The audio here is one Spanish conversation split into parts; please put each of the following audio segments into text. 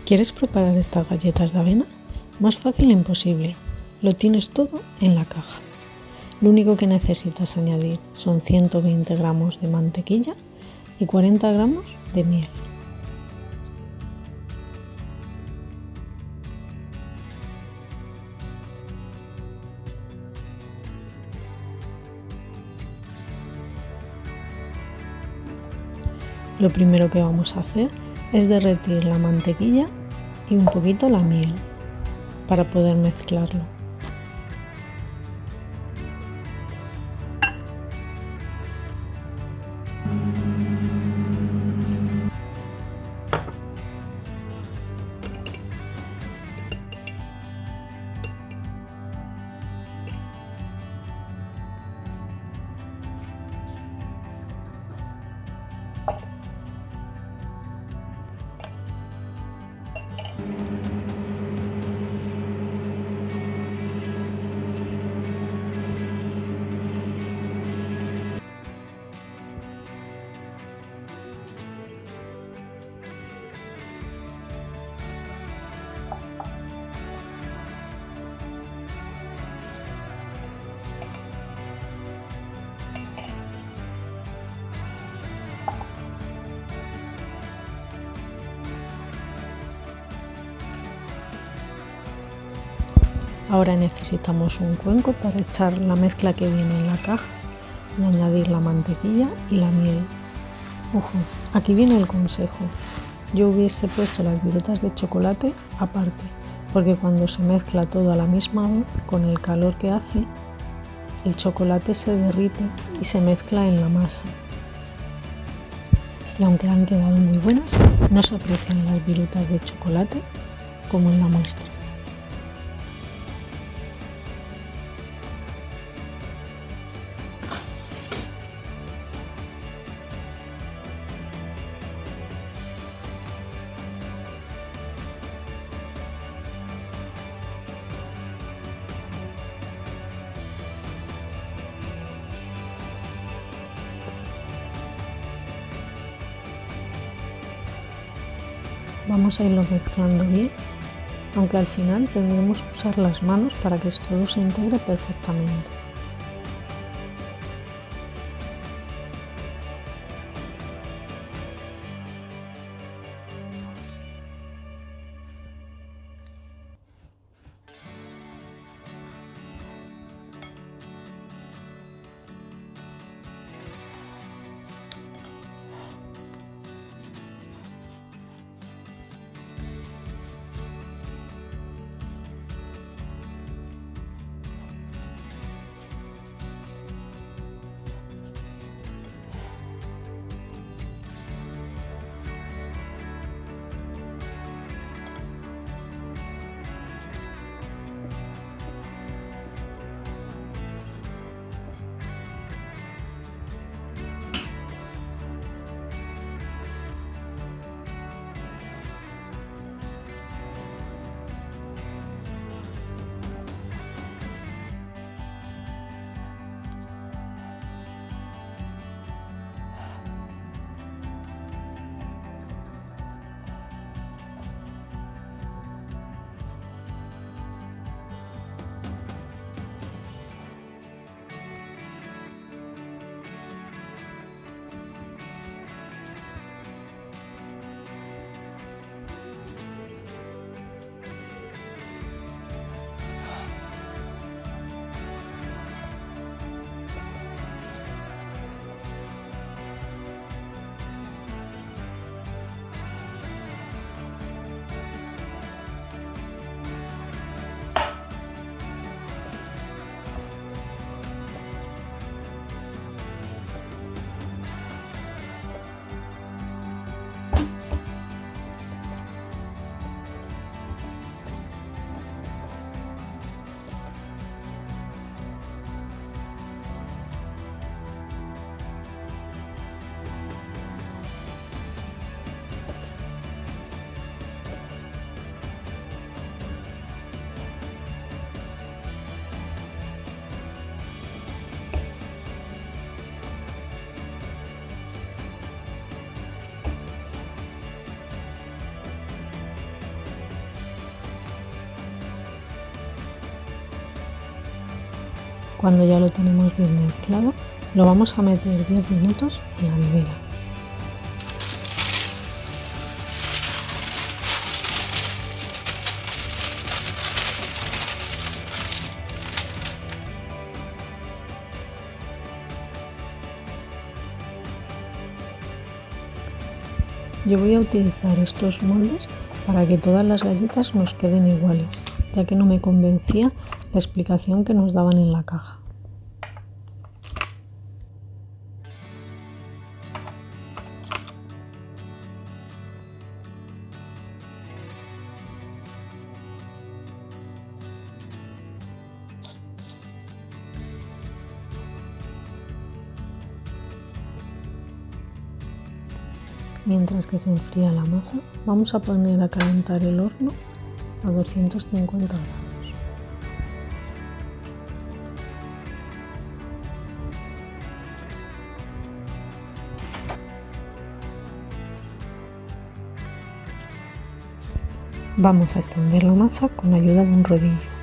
¿Quieres preparar estas galletas de avena? Más fácil imposible. Lo tienes todo en la caja. Lo único que necesitas añadir son 120 gramos de mantequilla y 40 gramos de miel. Lo primero que vamos a hacer es derretir la mantequilla y un poquito la miel para poder mezclarlo. Ahora necesitamos un cuenco para echar la mezcla que viene en la caja y añadir la mantequilla y la miel. Ojo, aquí viene el consejo. Yo hubiese puesto las virutas de chocolate aparte, porque cuando se mezcla todo a la misma vez, con el calor que hace, el chocolate se derrite y se mezcla en la masa. Y aunque han quedado muy buenas, no se aprecian las virutas de chocolate como en la muestra. Vamos a irlo mezclando bien, aunque al final tendremos que usar las manos para que todo se integre perfectamente. Cuando ya lo tenemos bien mezclado, lo vamos a meter 10 minutos en la nevera. Yo voy a utilizar estos moldes para que todas las galletas nos queden iguales, ya que no me convencía la explicación que nos daban en la caja. Mientras que se enfría la masa, vamos a poner a calentar el horno a 250 grados. Vamos a extender la masa con ayuda de un rodillo.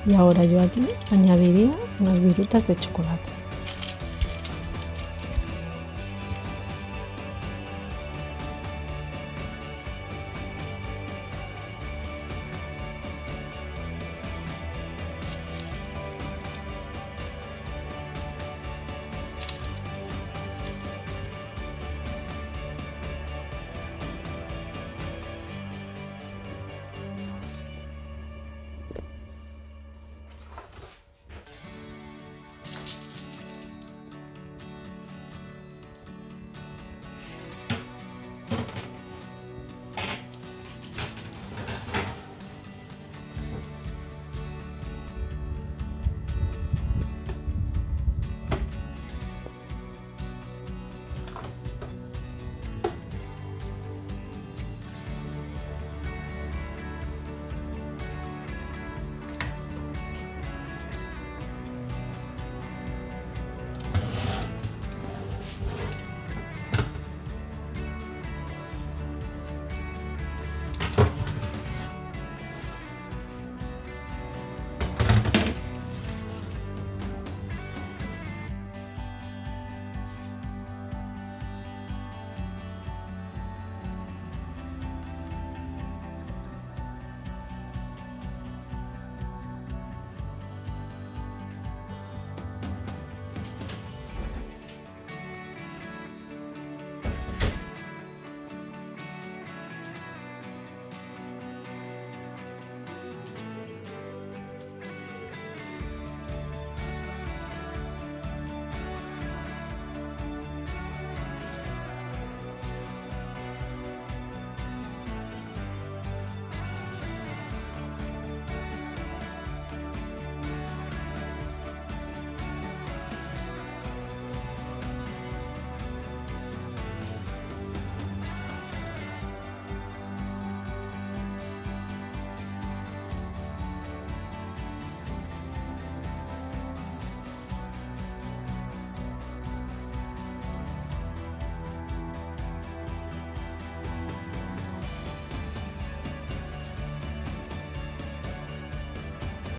Y ahora yo aquí añadiría unas virutas de chocolate.